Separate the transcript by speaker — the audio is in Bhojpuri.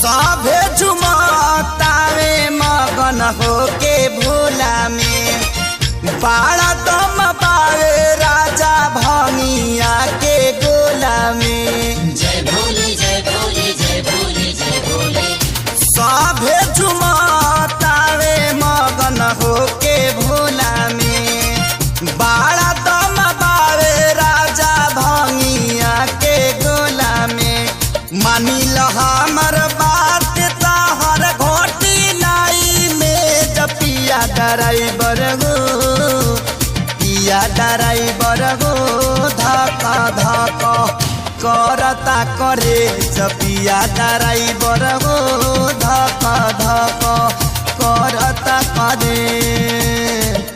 Speaker 1: सभे झुमतावे मगन होके भोला में बाड़ा दम पावे राजा भंगिया के गोला में।
Speaker 2: जय भोले जय भोले जय भोले जय भोले।
Speaker 1: सभे झुमतावे मगन होके भोला में बाड़ा दम पावे राजा भंगिया के गोला में। मानी ल हमर बात तहर घोटी लाई में जपिया ड्राइवर गो पिया ड्राइवर गो धक्का धक्का करता करे जपिया ड्राइवर गो धक्का धक्का करता करे।